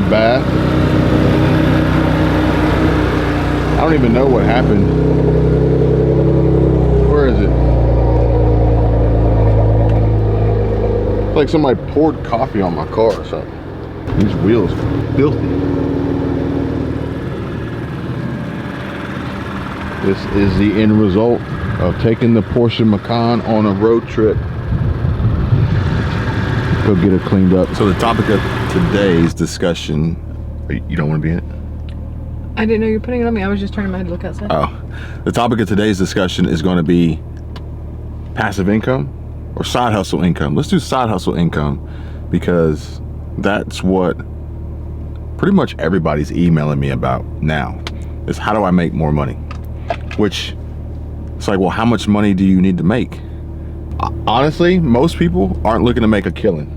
the bath. I don't even know what happened. Where is it? It's like somebody poured coffee on my car or something. These wheels are filthy. This is the end result of taking the Porsche Macan on a road trip. Go get it cleaned up. So the topic of today's discussion, you don't want to be in it? I didn't know you were putting it on me. I was just turning my head to look outside. Oh, the topic of today's discussion is going to be passive income or side hustle income. Let's do side hustle income because that's what pretty much everybody's emailing me about now is how do I make more money? Which it's like, well, how much money do you need to make? Honestly, most people aren't looking to make a killing.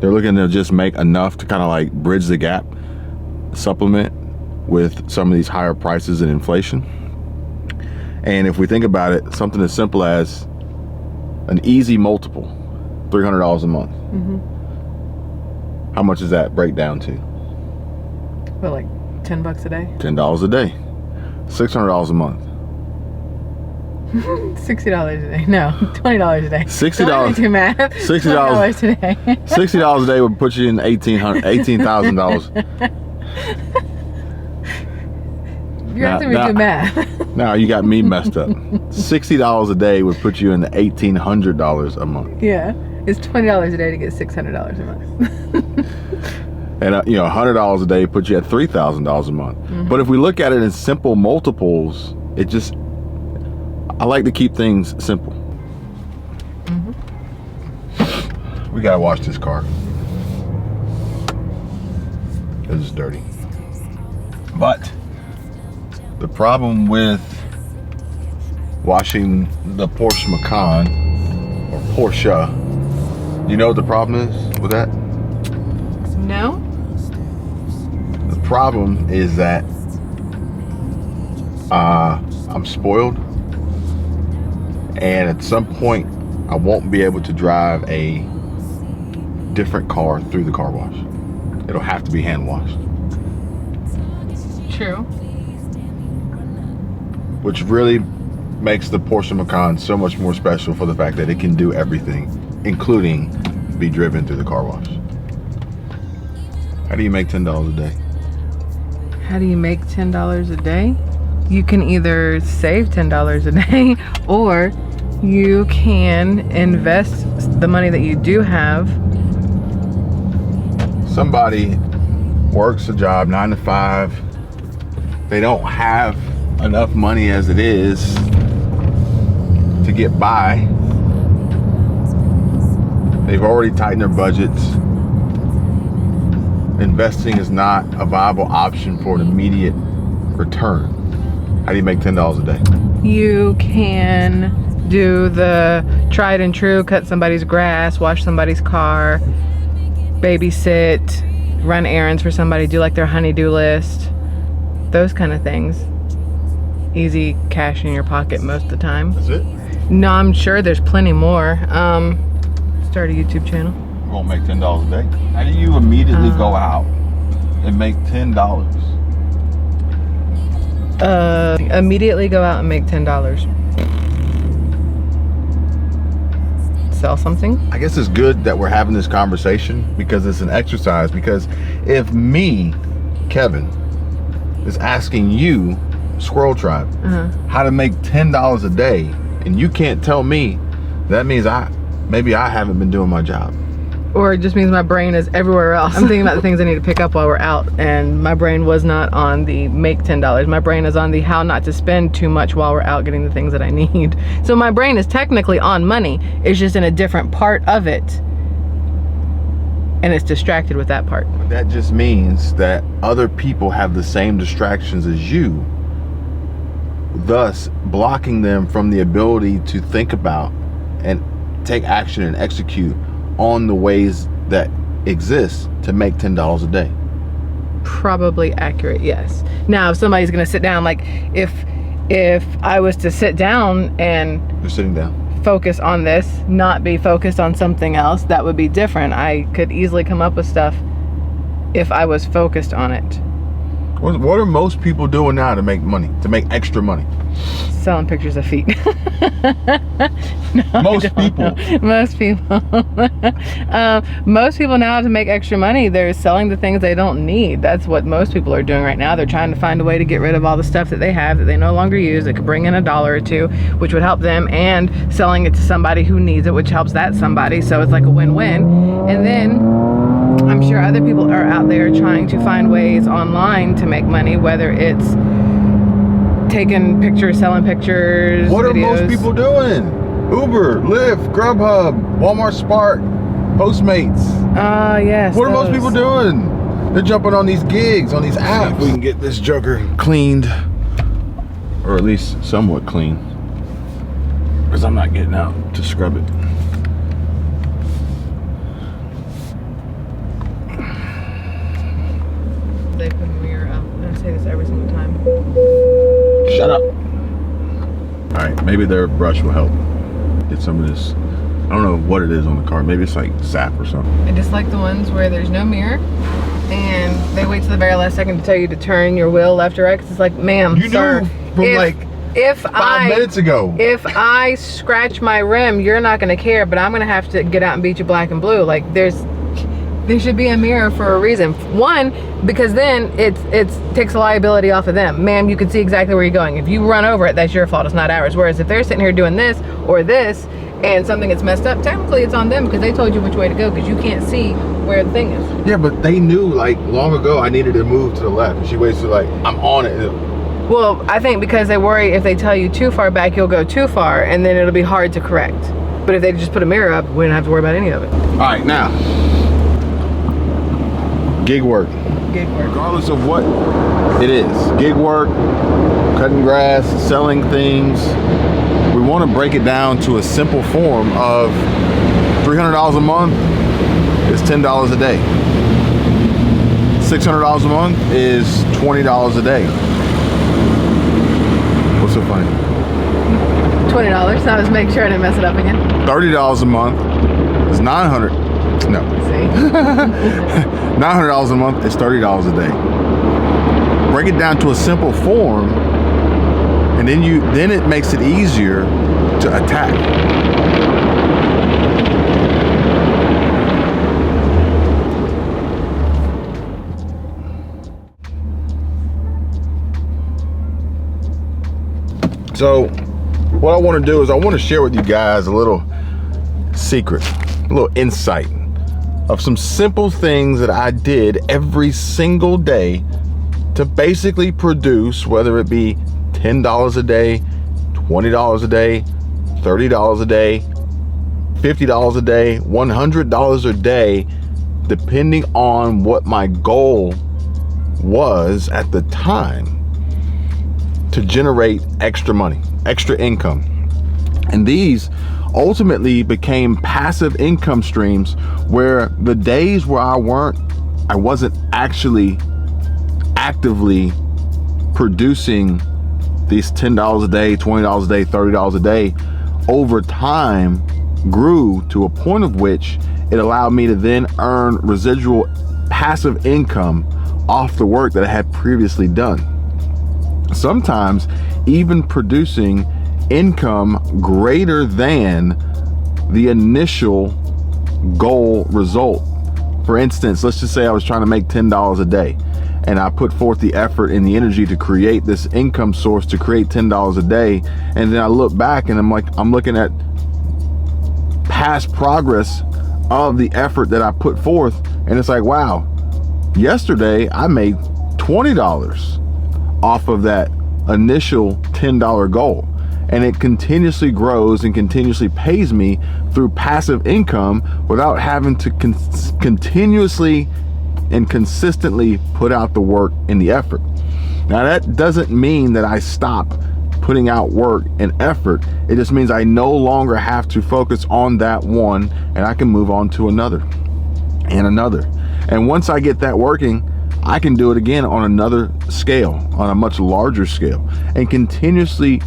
They're looking to just make enough to kind of like bridge the gap, supplement with some of these higher prices and inflation. And if we think about it, something as simple as an easy multiple, $300 a month. Mm-hmm. How much does that break down to? Well, like $10 a day. $10 a day. $600 a month. $60 a day. No, $20 a day. $60. Don't do math. $60 a day. $60 a day would put you in $18,000. You're asking me to do math. Now you got me messed up. $60 a day would put you in the $1,800 a month. Yeah, it's $20 a day to get $600 a month. And $100 a day puts you at $3,000 a month. Mm-hmm. But if we look at it in simple multiples, I like to keep things simple. Mm-hmm. We gotta wash this car. It's dirty. But the problem with washing the Porsche Macan or Porsche, you know what the problem is with that? No. The problem is that I'm spoiled, and at some point I won't be able to drive a different car through the car wash. It'll have to be hand washed. True. Which really makes the Porsche Macan so much more special for the fact that it can do everything, including be driven through the car wash. How do you make $10 a day? How do you make $10 a day? You can either save $10 a day or you can invest the money that you do have. Somebody works a job 9 to 5. They don't have enough money as it is to get by. They've already tightened their budgets. Investing is not a viable option for an immediate return. How do you make $10 a day? You can do the tried and true, cut somebody's grass, wash somebody's car, babysit, run errands for somebody, do like their honey-do list, those kind of things. Easy cash in your pocket most of the time. That's it? No, I'm sure there's plenty more. Start a YouTube channel. You won't make $10 a day. How do you immediately go out and make $10? Immediately go out and make $10. Sell something. I guess it's good that we're having this conversation because it's an exercise. Because if me, Kevin, is asking you, Squirrel Tribe, how to make $10 a day, and you can't tell me, that means maybe I haven't been doing my job. Or it just means my brain is everywhere else. I'm thinking about the things I need to pick up while we're out, and my brain was not on the make $10. My brain is on the how not to spend too much while we're out getting the things that I need. So my brain is technically on money. It's just in a different part of it. And it's distracted with that part. That just means that other people have the same distractions as you, thus blocking them from the ability to think about and take action and execute on the ways that exist to make $10 a day. Probably accurate, yes. Now, if somebody's gonna sit down, like if I was to sit down and You're sitting down. focus on this, not be focused on something else, that would be different. I could easily come up with stuff if I was focused on it. What are most people doing now to make money, to make extra money? Selling pictures of feet. Most people. Most people. Most people now, to make extra money, they're selling the things they don't need. That's what most people are doing right now. They're trying to find a way to get rid of all the stuff that they have that they no longer use, that could bring in $1 or $2, which would help them, and selling it to somebody who needs it, which helps that somebody. So it's like a win-win. And then I'm sure other people are out there trying to find ways online to make money, whether it's taking pictures, selling pictures, What videos. are most people doing? Uber, Lyft, Grubhub, Walmart Spark, Postmates. Yes. What are most those. people doing? They're jumping on these gigs, on these apps. We can get this joker cleaned, or at least somewhat clean, because I'm not getting out to scrub it. They put a mirror up. I say this every single time. Shut up. All right, maybe their brush will help get some of this. I don't know what it is on the car. Maybe it's like sap or something. I just like the ones where there's no mirror and they wait till the very last second to tell you to turn your wheel left or right. 'Cause it's like, ma'am, You sir, knew from like if 5 minutes ago. If I scratch my rim, you're not gonna care, but I'm gonna have to get out and beat you black and blue. Like there should be a mirror for a reason. One, because then it takes the liability off of them. Ma'am, you can see exactly where you're going. If you run over it, that's your fault, it's not ours. Whereas if they're sitting here doing this or this and something gets messed up, technically it's on them because they told you which way to go, because you can't see where the thing is. Yeah, but they knew like long ago I needed to move to the left. And she waits till like, I'm on it. Well, I think because they worry if they tell you too far back, you'll go too far and then it'll be hard to correct. But if they just put a mirror up, we don't have to worry about any of it. All right, now, gig work. Gig work. Regardless of what it is, gig work, cutting grass, selling things, we want to break it down to a simple form of $300 a month is $10 a day. $600 a month is $20 a day. What's so funny? $20. Now just make sure I didn't mess it up again. $30 a month is $900. No. See? $900 a month is $30 a day. Break it down to a simple form, and then it makes it easier to attack. So what I want to do is I want to share with you guys a little secret, a little insight of some simple things that I did every single day to basically produce, whether it be $10 a day, $20 a day, $30 a day, $50 a day, $100 a day, depending on what my goal was at the time, to generate extra money, extra income. And these ultimately became passive income streams, where the days where I wasn't actually actively producing these $10 a day, $20 a day, $30 a day, over time grew to a point of which it allowed me to then earn residual passive income off the work that I had previously done. Sometimes even producing income greater than the initial goal result. For instance, let's just say I was trying to make $10 a day, and I put forth the effort and the energy to create this income source to create $10 a day, and then I look back and I'm looking at past progress of the effort that I put forth, and it's like, wow, yesterday I made $20 off of that initial $10 goal, and it continuously grows and continuously pays me through passive income without having to continuously and consistently put out the work and the effort. Now that doesn't mean that I stop putting out work and effort. It just means I no longer have to focus on that one, and I can move on to another and another. And once I get that working, I can do it again on another scale, on a much larger scale, and continuously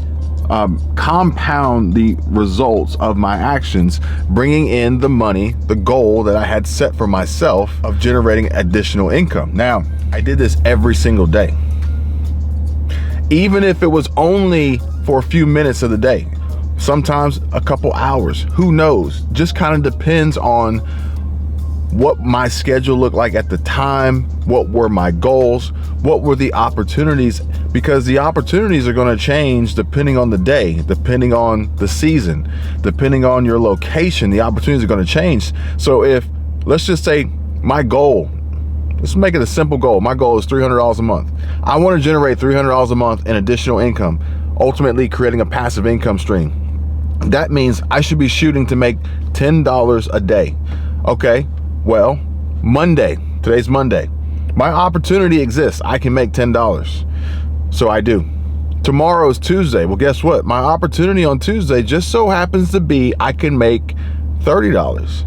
compound the results of my actions, bringing in the money, the goal that I had set for myself of generating additional income. Now, I did this every single day. Even if it was only for a few minutes of the day, sometimes a couple hours, who knows? Just kind of depends on what my schedule looked like at the time, what were my goals, what were the opportunities, because the opportunities are going to change depending on the day, depending on the season, depending on your location. The opportunities are going to change. So if, let's just say my goal, let's make it a simple goal. My goal is $300 a month. I want to generate $300 a month in additional income, ultimately creating a passive income stream. That means I should be shooting to make $10 a day. Okay, well, Monday, today's Monday. My opportunity exists. I can make $10. So I do. Tomorrow is Tuesday. Well, guess what? My opportunity on Tuesday just so happens to be I can make $30.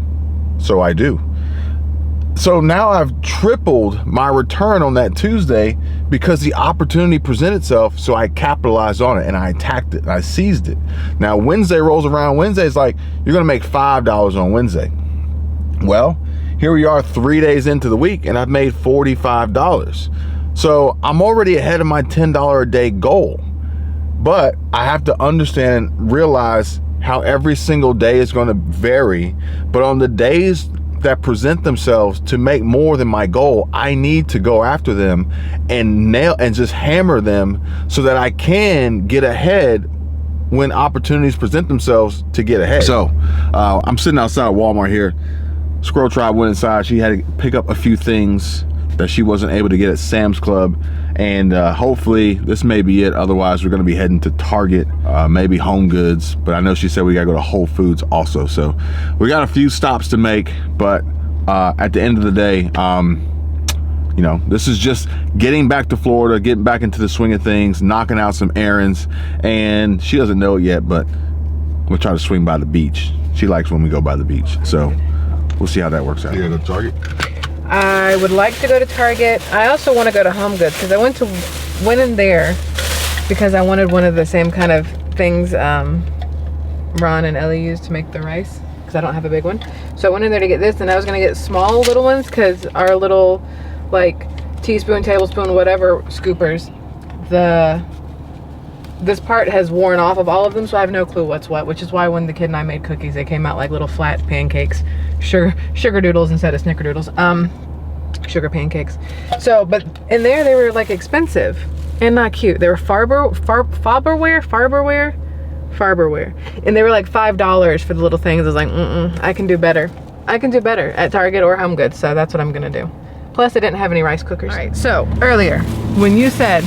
So I do. So now I've tripled my return on that Tuesday because the opportunity presented itself, so I capitalized on it and I attacked it and I seized it. Now Wednesday rolls around. Wednesday's like, you're gonna make $5 on Wednesday. Well, here we are 3 days into the week and I've made $45. So I'm already ahead of my $10 a day goal. But I have to understand and realize how every single day is going to vary. But on the days that present themselves to make more than my goal, I need to go after them and nail and just hammer them so that I can get ahead when opportunities present themselves to get ahead. So I'm sitting outside Walmart here. Squirrel Tribe went inside. She had to pick up a few things that she wasn't able to get at Sam's Club, and hopefully this may be it. Otherwise we're going to be heading to Target, maybe Home Goods, but I know she said we gotta go to Whole Foods also. So we got a few stops to make, but at the end of the day, you know, this is just getting back to Florida, getting back into the swing of things, knocking out some errands. And she doesn't know it yet, but we'll try to swing by the beach. She likes when we go by the beach, so we'll see how that works out. You gonna go to Target? I would like to go to Target. I also want to go to Home Goods because I went in there because I wanted one of the same kind of things Ron and Ellie used to make the rice, because I don't have a big one. So I went in there to get this, and I was going to get small little ones because our little like teaspoon, tablespoon, whatever scoopers, this part has worn off of all of them, so I have no clue what's what, which is why when the kid and I made cookies, they came out like little flat pancakes, sugar doodles instead of snickerdoodles, sugar pancakes. So, but in there they were like expensive and not cute. They were Farberware, and they were like $5 for the little things. I was like, I can do better. I can do better at Target or Home Goods, so that's what I'm gonna do. Plus, I didn't have any rice cookers. All right, so earlier when you said,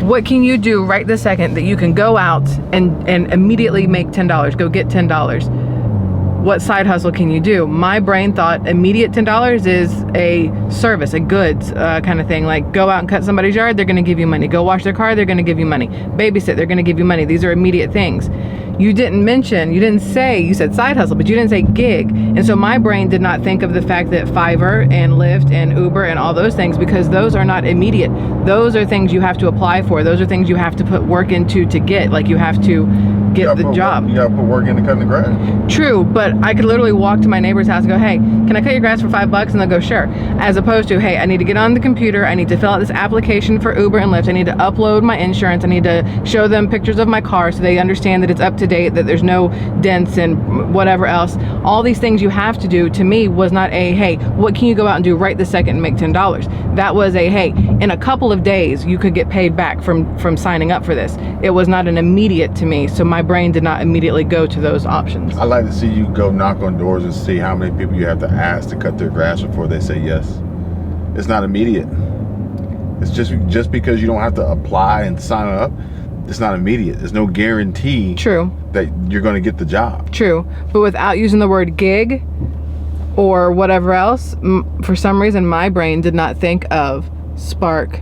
what can you do right this second that you can go out and immediately make $10, go get $10? What side hustle can you do? My brain thought immediate $10 is a service, a goods kind of thing. Like go out and cut somebody's yard, they're gonna give you money. Go wash their car, they're gonna give you money. Babysit, they're gonna give you money. These are immediate things. You said side hustle, but you didn't say gig. And so my brain did not think of the fact that Fiverr and Lyft and Uber and all those things, because those are not immediate. Those are things you have to apply for. Those are things you have to put work into to get. Like you have to get the job. You gotta put work into cutting the grass. True, but I could literally walk to my neighbor's house and go, hey, can I cut your grass for $5? And they'll go, sure. As opposed to, hey, I need to get on the computer. I need to fill out this application for Uber and Lyft. I need to upload my insurance. I need to show them pictures of my car so they understand that it's up to date, that there's no dents and whatever else. All these things you have to do, to me, was not a, hey, what can you go out and do right this second and make $10? That was a, hey, in a couple of days, you could get paid back from signing up for this. It was not an immediate to me, so my brain did not immediately go to those options. I like to see you go knock on doors and see how many people you have to ask to cut their grass before they say yes. It's not immediate. It's just because you don't have to apply and sign up, it's not immediate. There's no guarantee. True. That you're going to get the job. True. But without using the word gig or whatever else, for some reason my brain did not think of Spark,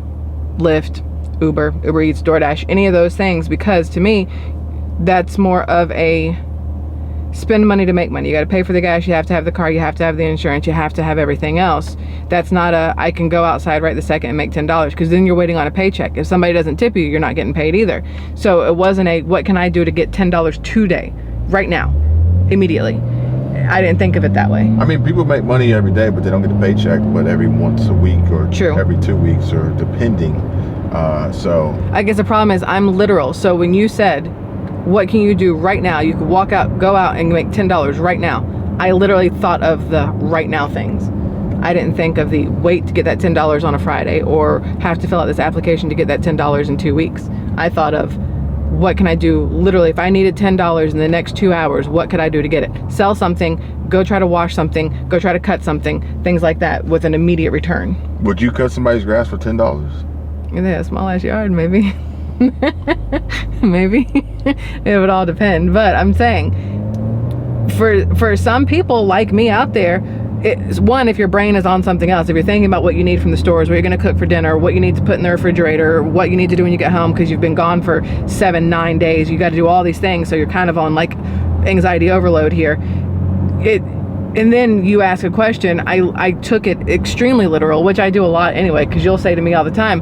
Lyft, Uber Eats, DoorDash, any of those things, because to me that's more of a spend money to make money. You got to pay for the gas, you have to have the car, you have to have the insurance, you have to have everything else. That's not a, I can go outside right this second and make $10, because then you're waiting on a paycheck. If somebody doesn't tip you, you're not getting paid either. So it wasn't a, what can I do to get $10 today, right now, immediately. I didn't think of it that way. I mean, people make money every day, but they don't get the paycheck, but every once a week or every 2 weeks, or depending. So I guess the problem is I'm literal. So when you said, what can you do right now? You could walk out, go out and make $10 right now. I literally thought of the right now things. I didn't think of the wait to get that $10 on a Friday, or have to fill out this application to get that $10 in 2 weeks. I thought of, what can I do literally? If I needed $10 in the next 2 hours, what could I do to get it? Sell something, go try to wash something, go try to cut something, things like that with an immediate return. Would you cut somebody's grass for $10? In a small ass yard, maybe. Maybe. It would all depend. But I'm saying, for some people like me out there, it's one, if your brain is on something else, if you're thinking about what you need from the stores, what you're going to cook for dinner, what you need to put in the refrigerator, what you need to do when you get home because you've been gone for 7-9 days, you got to do all these things, so you're kind of on like anxiety overload here. And then you ask a question. I took it extremely literal, which I do a lot anyway, because you'll say to me all the time,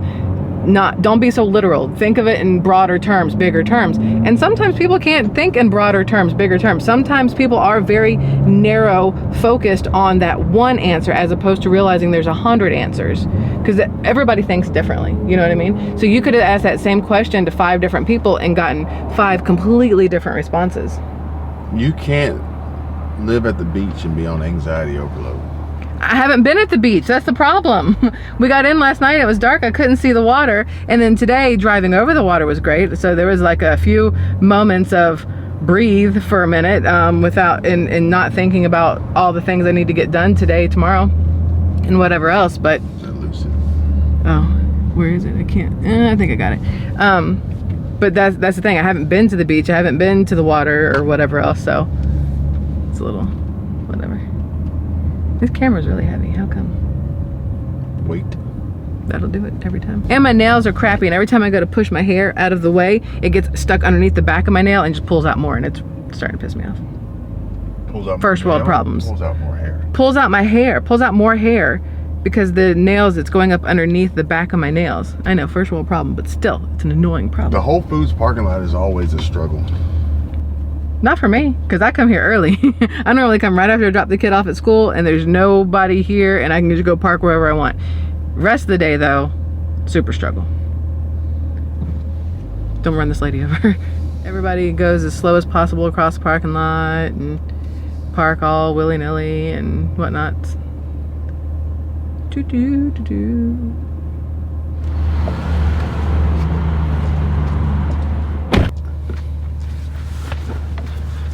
don't be so literal. Think of it in broader terms, bigger terms. And sometimes people can't think in broader terms, bigger terms. Sometimes people are very narrow focused on that one answer, as opposed to realizing there's 100 answers, because everybody thinks differently. You know what I mean? So you could have asked that same question to 5 different people and gotten 5 completely different responses. You can't live at the beach and be on anxiety overload. I haven't been at the beach. That's the problem. We got in last night. It was dark. I couldn't see the water. And then today, driving over the water was great. So there was like a few moments of breathe for a minute without and not thinking about all the things I need to get done today, tomorrow, and whatever else. But oh, where is it? I can't. I think I got it. But that's the thing. I haven't been to the beach. I haven't been to the water or whatever else. So it's a little whatever. This camera's really heavy. How come? Weight. That'll do it every time. And my nails are crappy, and every time I go to push my hair out of the way, it gets stuck underneath the back of my nail and just pulls out more, and it's starting to piss me off. Pulls out First world problems. Pulls out more hair. Pulls out my hair. Pulls out more hair because the nails, it's going up underneath the back of my nails. I know, first world problem, but still, it's an annoying problem. The Whole Foods parking lot is always a struggle. Not for me, because I come here early. I normally come right after I drop the kid off at school, and there's nobody here, and I can just go park wherever I want. Rest of the day, though, super struggle. Don't run this lady over. Everybody goes as slow as possible across the parking lot and park all willy-nilly and whatnot. Doo-doo-doo-doo.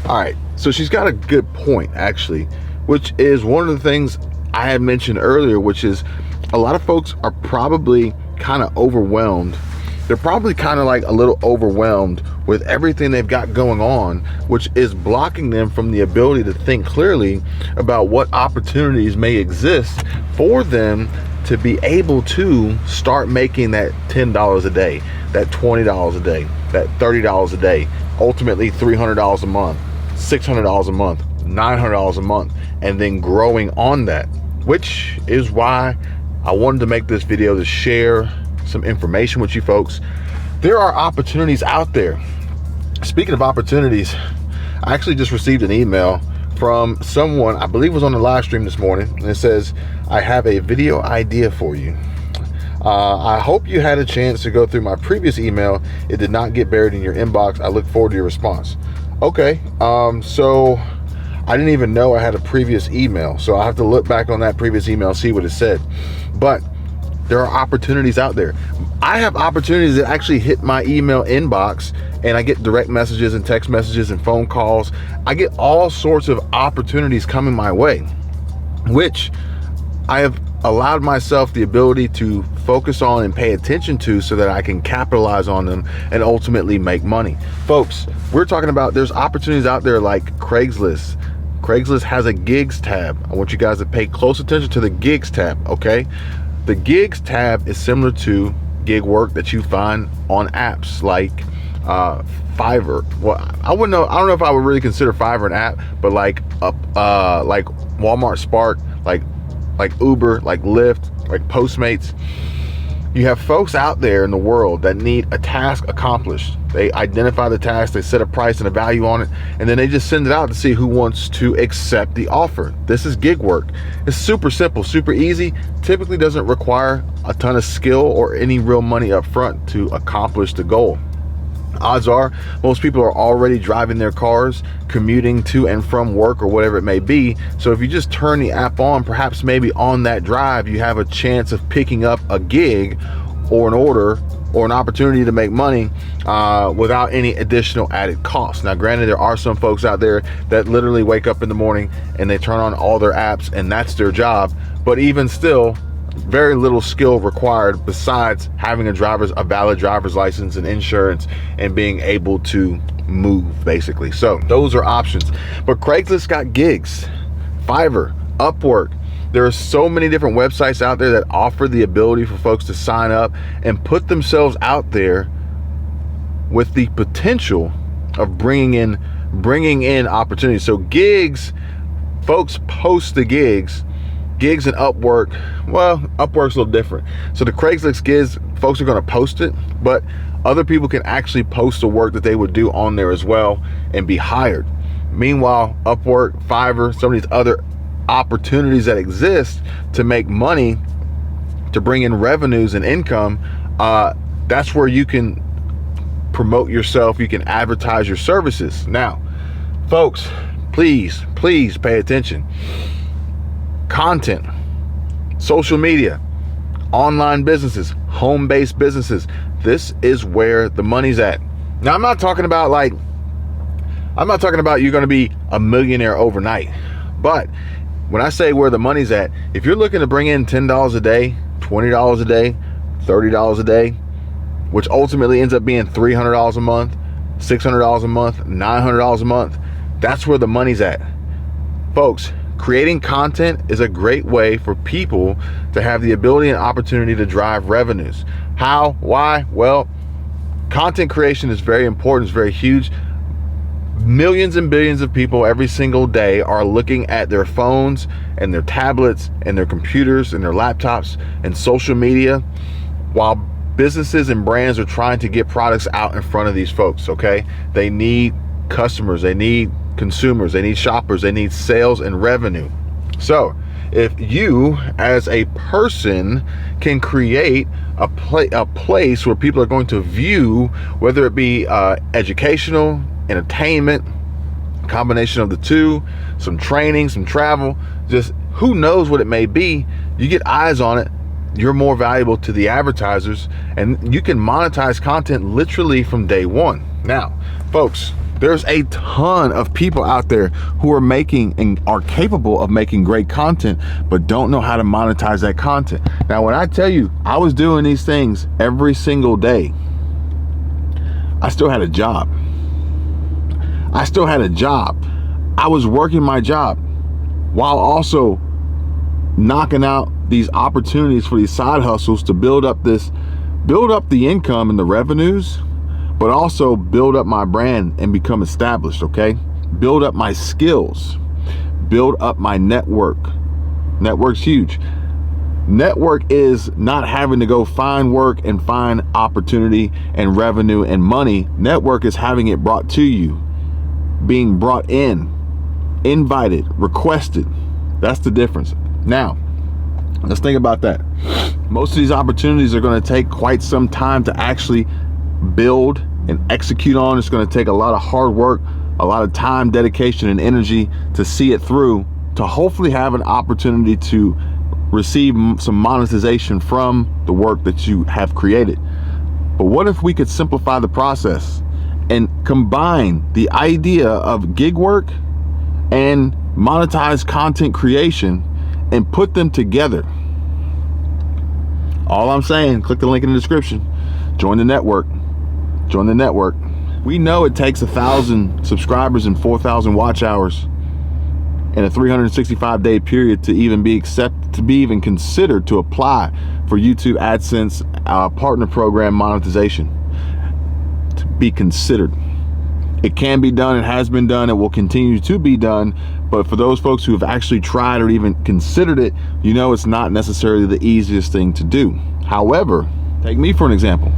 All right, so she's got a good point, actually, which is one of the things I had mentioned earlier, which is a lot of folks are probably kind of overwhelmed. They're probably kind of like a little overwhelmed with everything they've got going on, which is blocking them from the ability to think clearly about what opportunities may exist for them to be able to start making that $10 a day, that $20 a day, that $30 a day, ultimately $300 a month, $600 a month, $900 a month, and then growing on that, which is why I wanted to make this video to share some information with you folks. There are opportunities out there. Speaking of opportunities, I actually just received an email from someone, I believe was on the live stream this morning, and it says, I have a video idea for you. I hope you had a chance to go through my previous email. It did not get buried in your inbox. I look forward to your response. Okay, so I didn't even know I had a previous email, so I have to look back on that previous email, see what it said. But there are opportunities out there. I have opportunities that actually hit my email inbox, and I get direct messages and text messages and phone calls. I get all sorts of opportunities coming my way, which I have allowed myself the ability to focus on and pay attention to so that I can capitalize on them and ultimately make money. Folks, we're talking about there's opportunities out there like Craigslist. Craigslist has a gigs tab. I want you guys to pay close attention to the gigs tab, okay? The gigs tab is similar to gig work that you find on apps like Fiverr. Well, I don't know if I would really consider Fiverr an app, but like Walmart Spark, like Uber, like Lyft, like Postmates. You have folks out there in the world that need a task accomplished. They identify the task, they set a price and a value on it, and then they just send it out to see who wants to accept the offer. This is gig work. It's super simple, super easy, typically doesn't require a ton of skill or any real money up front to accomplish the goal. Odds are most people are already driving their cars, commuting to and from work or whatever it may be. So if you just turn the app on, perhaps maybe on that drive, you have a chance of picking up a gig or an order or an opportunity to make money without any additional added costs. Now, granted, there are some folks out there that literally wake up in the morning and they turn on all their apps and that's their job. But even still, very little skill required besides having a valid driver's license and insurance and being able to move, basically. So those are options. But Craigslist got gigs, Fiverr, Upwork. There are so many different websites out there that offer the ability for folks to sign up and put themselves out there with the potential of bringing in opportunities. So gigs, folks post the gigs and Upwork, well, Upwork's a little different. So the Craigslist gigs, folks are going to post it, but other people can actually post the work that they would do on there as well and be hired. Meanwhile, Upwork, Fiverr, some of these other opportunities that exist to make money, to bring in revenues and income, that's where you can promote yourself, you can advertise your services. Now, folks, please pay attention. Content, social media, online businesses, home-based businesses. This is where the money's at. Now, I'm not talking about you're going to be a millionaire overnight. But when I say where the money's at, if you're looking to bring in $10 a day, $20 a day, $30 a day, which ultimately ends up being $300 a month, $600 a month, $900 a month, that's where the money's at. Folks, creating content is a great way for people to have the ability and opportunity to drive revenues. How? Why? Well, content creation is very important, it's very huge. Millions and billions of people every single day are looking at their phones and their tablets and their computers and their laptops and social media while businesses and brands are trying to get products out in front of these folks, okay? They need customers, they need consumers, they need shoppers, they need sales and revenue. So if you as a person can create a place where people are going to view, whether it be educational, entertainment, combination of the two, some training, some travel, just who knows what it may be, you get eyes on it, you're more valuable to the advertisers, and you can monetize content literally from day one. Now, folks, there's a ton of people out there who are making and are capable of making great content, but don't know how to monetize that content. Now, when I tell you I was doing these things every single day, I still had a job. I was working my job while also knocking out these opportunities for these side hustles to build up the income and the revenues, but also build up my brand and become established, okay? Build up my skills, build up my network. Network's huge. Network is not having to go find work and find opportunity and revenue and money. Network is having it brought to you, being brought in, invited, requested. That's the difference. Now, let's think about that. Most of these opportunities are going to take quite some time to actually build and execute on. It's going to take a lot of hard work, a lot of time, dedication, and energy to see it through, to hopefully have an opportunity to receive some monetization from the work that you have created. But what if we could simplify the process and combine the idea of gig work and monetized content creation and put them together? All I'm saying, click the link in the description. Join the network. We know it takes 1,000 subscribers and 4,000 watch hours in a 365-day period to even be considered to apply for YouTube AdSense partner program monetization. be considered. It can be done, it has been done, it will continue to be done, but for those folks who have actually tried or even considered it, you know it's not necessarily the easiest thing to do. However, take me for an example.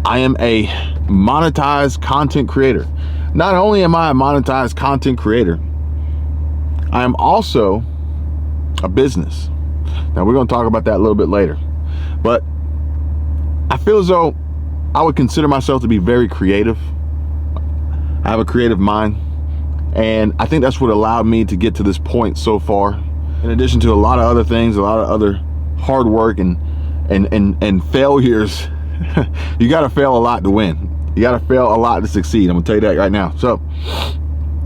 I am a monetized content creator. Not only am I a monetized content creator, I am also a business. Now we're going to talk about that a little bit later, but I feel as though I would consider myself to be very creative. I have a creative mind, and I think that's what allowed me to get to this point so far. In addition to a lot of other things, a lot of other hard work and failures. You got to fail a lot to win. You got to fail a lot to succeed. I'm gonna tell you that right now. So,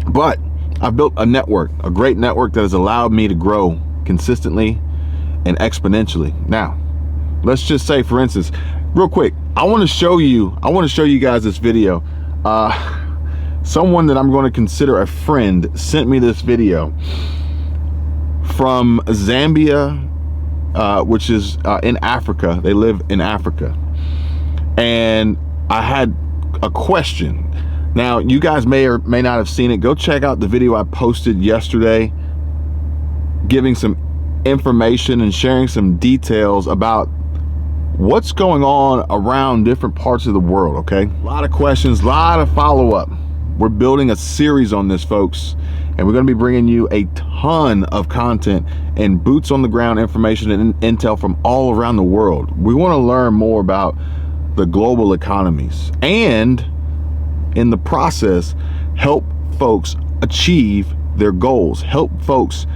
but I've built a network, a great network that has allowed me to grow consistently and exponentially. Now, let's just say, for instance, real quick, I want to show you guys this video. Someone that I'm going to consider a friend sent me this video from Zambia, which is in Africa. They live in Africa. And I had a question. Now, you guys may or may not have seen it. Go check out the video I posted yesterday, giving some information and sharing some details about what's going on around different parts of the world, okay? A lot of questions, a lot of follow-up. We're building a series on this, folks, and we're going to be bringing you a ton of content and boots on the ground information and intel from all around the world. We want to learn more about the global economies, and in the process help folks achieve their goals, help folks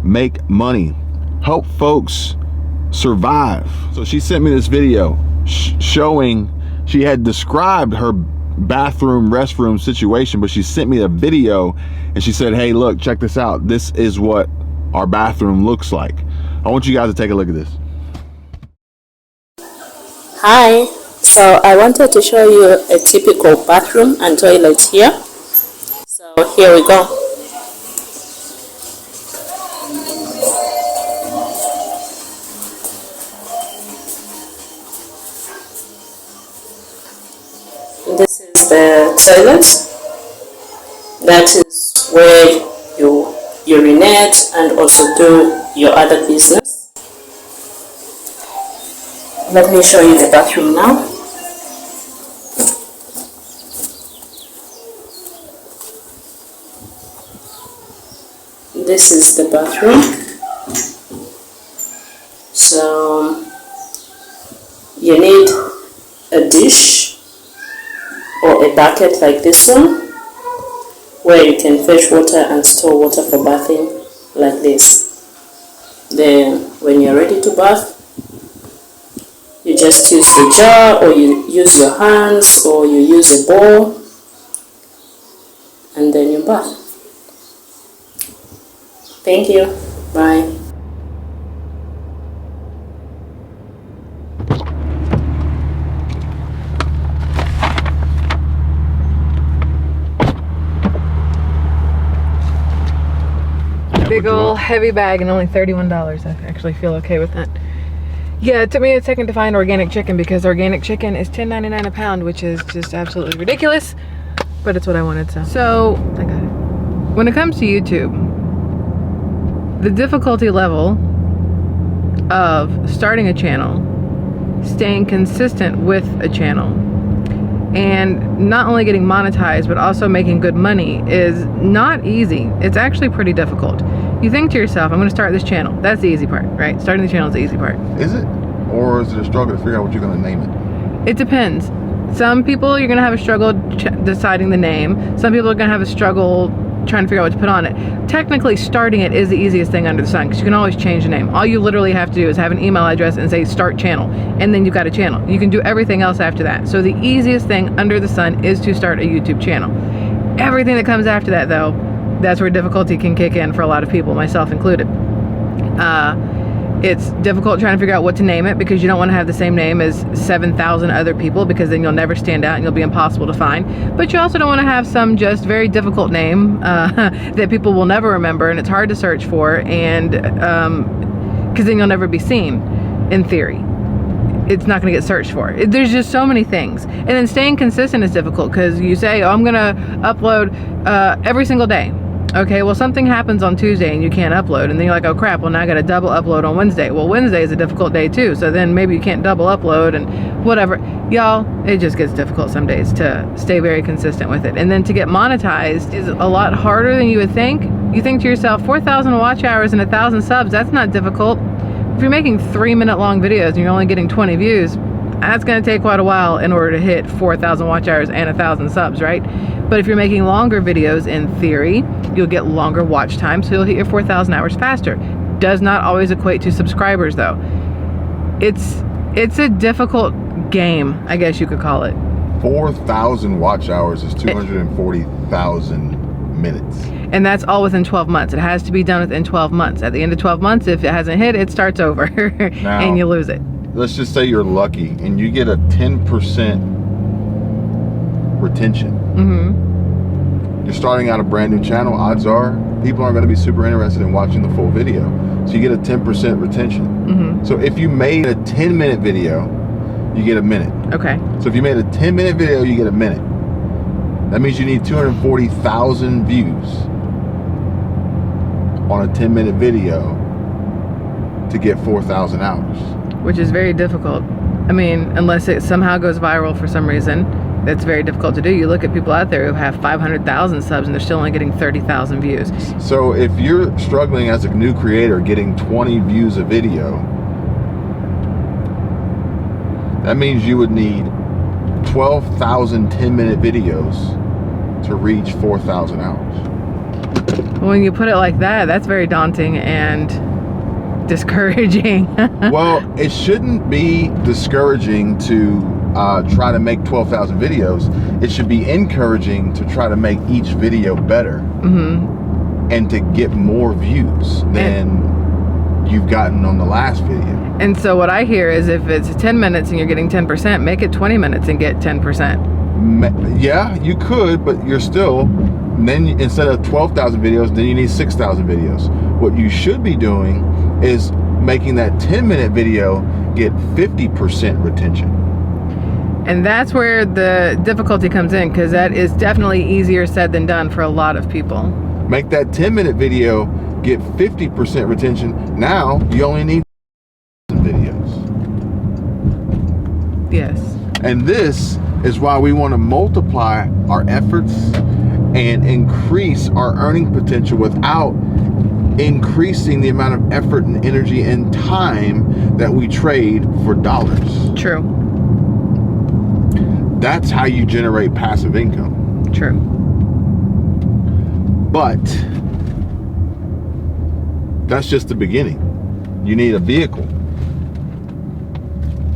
make money, help folks survive. So she sent me this video showing, she had described her bathroom restroom situation, but she sent me a video and she said, hey, look, check this out, this is what our bathroom looks like. I want you guys to take a look at this. Hi, so I wanted to show you a typical bathroom and toilet here. So here we go. This is the toilet. That is where you urinate and also do your other business. Let me show you the bathroom now. This is the bathroom. So you need a dish or a bucket like this one, where you can fetch water and store water for bathing like this. Then when you're ready to bath, you just use the jar, or you use your hands, or you use a bowl, and then you bath. Thank you. Bye. Big old heavy bag and only $31. I actually feel okay with that. Yeah, it took me a second to find organic chicken because organic chicken is $10.99 a pound, which is just absolutely ridiculous, but it's what I wanted, so I got it. When it comes to YouTube, the difficulty level of starting a channel, staying consistent with a channel, and not only getting monetized but also making good money is not easy. It's actually pretty difficult. You think to yourself, I'm going to start this channel. That's the easy part, right? Starting the channel is the easy part. Is it? Or is it a struggle to figure out what you're going to name it? It depends. Some people, you're going to have a struggle deciding the name. Some people are going to have a struggle trying to figure out what to put on it. Technically, starting it is the easiest thing under the sun because you can always change the name. All you literally have to do is have an email address and say start channel, and then you've got a channel. You can do everything else after that. So the easiest thing under the sun is to start a YouTube channel. Everything that comes after that, though, that's where difficulty can kick in for a lot of people, myself included. It's difficult trying to figure out what to name it because you don't want to have the same name as 7,000 other people, because then you'll never stand out and you'll be impossible to find. But you also don't want to have some just very difficult name that people will never remember and it's hard to search for, and because then you'll never be seen, in theory. it's not going to get searched for. There's just so many things. And then staying consistent is difficult because you say, oh, I'm going to upload every single day. Okay, well, something happens on Tuesday and you can't upload, and then you're like, oh crap, well, now I got to double upload on Wednesday. Well, Wednesday is a difficult day too, so then maybe you can't double upload and whatever. Y'all, it just gets difficult some days to stay very consistent with it. And then to get monetized is a lot harder than you would think. You think to yourself, 4,000 watch hours and 1,000 subs, that's not difficult. If you're making 3-minute long videos and you're only getting 20 views, that's going to take quite a while in order to hit 4,000 watch hours and 1,000 subs, right? But if you're making longer videos, in theory, you'll get longer watch time, so you'll hit your 4,000 hours faster. Does not always equate to subscribers, though. It's a difficult game, I guess you could call it. 4,000 watch hours is 240,000 minutes. And that's all within 12 months. It has to be done within 12 months. At the end of 12 months, if it hasn't hit, it starts over and you lose it. Let's just say you're lucky and you get a 10% retention. You're starting out a brand new channel, odds are people aren't going to be super interested in watching the full video. So you get a 10% retention. So if you made a 10-minute video, you get a minute. Okay. So if you made a 10-minute video, you get a minute. That means you need 240,000 views on a 10-minute video to get 4,000 hours. Which is very difficult. I mean, unless it somehow goes viral for some reason, that's very difficult to do. You look at people out there who have 500,000 subs and they're still only getting 30,000 views. So if you're struggling as a new creator getting 20 views a video, that means you would need 12,000 10-minute videos to reach 4,000 hours. When you put it like that, that's very daunting and discouraging. Well, it shouldn't be discouraging to try to make 12,000 videos. It should be encouraging to try to make each video better and to get more views than you've gotten on the last video. And so what I hear is if it's 10 minutes and you're getting 10%, make it 20 minutes and get 10%. Yeah, you could, but you're still, then instead of 12,000 videos, then you need 6,000 videos. What you should be doing is making that 10-minute video get 50% retention. And that's where the difficulty comes in, because that is definitely easier said than done for a lot of people. Make that 10-minute video get 50% retention. Now you only need videos. Yes. And this is why we want to multiply our efforts and increase our earning potential without increasing the amount of effort and energy and time that we trade for dollars. True. That's how you generate passive income. True. But that's just the beginning. You need a vehicle.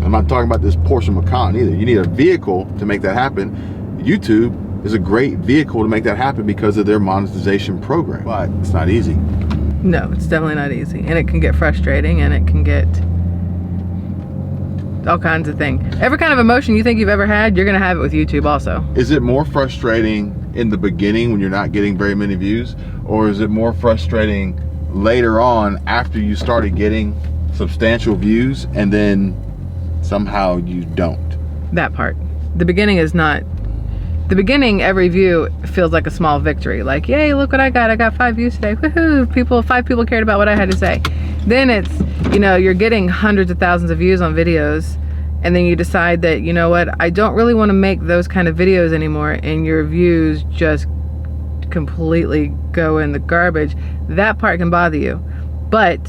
I'm not talking about this Porsche Macan either. You need a vehicle to make that happen. YouTube is a great vehicle to make that happen because of their monetization program. But it's not easy. No, it's definitely not easy. And it can get frustrating and it can get all kinds of things. Every kind of emotion you think you've ever had, you're going to have it with YouTube also. Is it more frustrating in the beginning when you're not getting very many views? Or is it more frustrating later on after you started getting substantial views and then somehow you don't? That part. The beginning is not. The beginning, every view feels like a small victory. Like, yay, look what I got. I got 5 views today. Woohoo! 5 people cared about what I had to say. Then it's, you're getting hundreds of thousands of views on videos, and then you decide that, you know what, I don't really want to make those kind of videos anymore, and your views just completely go in the garbage. That part can bother you. But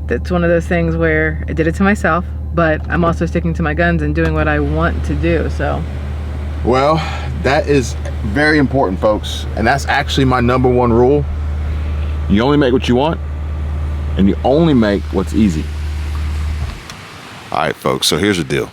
that's one of those things where I did it to myself, but I'm also sticking to my guns and doing what I want to do, so. Well, that is very important, folks. And that's actually my #1 rule. You only make what you want, and you only make what's easy. All right, folks, so here's the deal.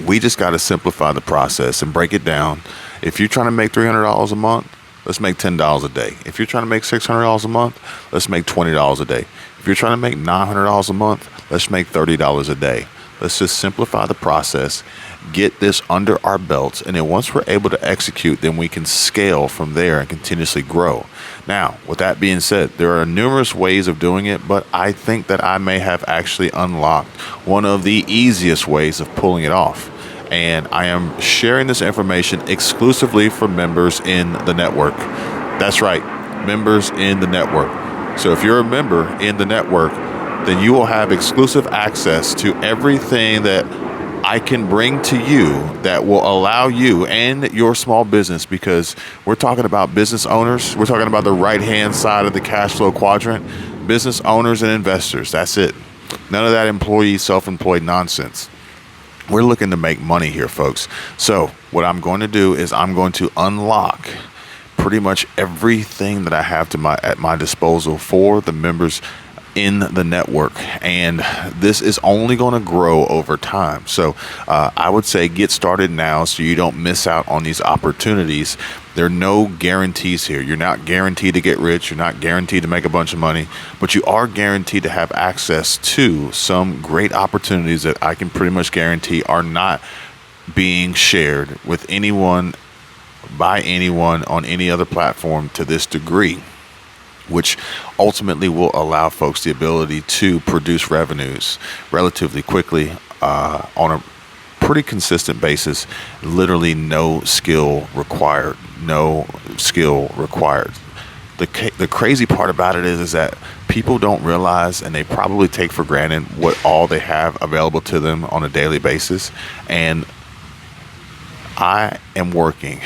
We just got to simplify the process and break it down. If you're trying to make $300 a month, let's make $10 a day. If you're trying to make $600 a month, let's make $20 a day. If you're trying to make $900 a month, let's make $30 a day. Let's just simplify the process, get this under our belts, and then once we're able to execute, then we can scale from there and continuously grow. Now, with that being said, there are numerous ways of doing it, but I think that I may have actually unlocked one of the easiest ways of pulling it off. And I am sharing this information exclusively for members in the network. That's right, members in the network. So if you're a member in the network, then you will have exclusive access to everything that I can bring to you that will allow you and your small business, because we're talking about business owners. We're talking about the right-hand side of the cash flow quadrant, business owners and investors. That's it. None of that employee, self-employed nonsense. We're looking to make money here, folks. So what I'm going to do is I'm going to unlock pretty much everything that I have at my disposal for the members in the network, and this is only going to grow over time. So I would say get started now so you don't miss out on these opportunities. There are no guarantees here. You're not guaranteed to get rich. You're not guaranteed to make a bunch of money, but you are guaranteed to have access to some great opportunities that I can pretty much guarantee are not being shared with anyone, by anyone on any other platform to this degree, which ultimately will allow folks the ability to produce revenues relatively quickly on a pretty consistent basis. Literally no skill required. No skill required. The crazy part about it is that people don't realize, and they probably take for granted, what all they have available to them on a daily basis. And I am working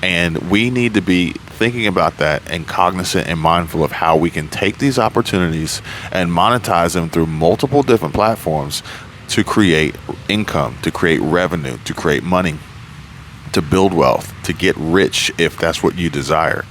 and we need to be thinking about that and cognizant and mindful of how we can take these opportunities and monetize them through multiple different platforms to create income, to create revenue, to create money, to build wealth, to get rich if that's what you desire.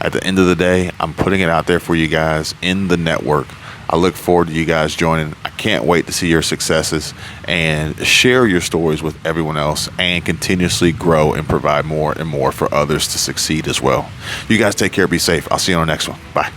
At the end of the day, I'm putting it out there for you guys in the network. I look forward to you guys joining. I can't wait to see your successes and share your stories with everyone else and continuously grow and provide more and more for others to succeed as well. You guys take care. Be safe. I'll see you on the next one. Bye.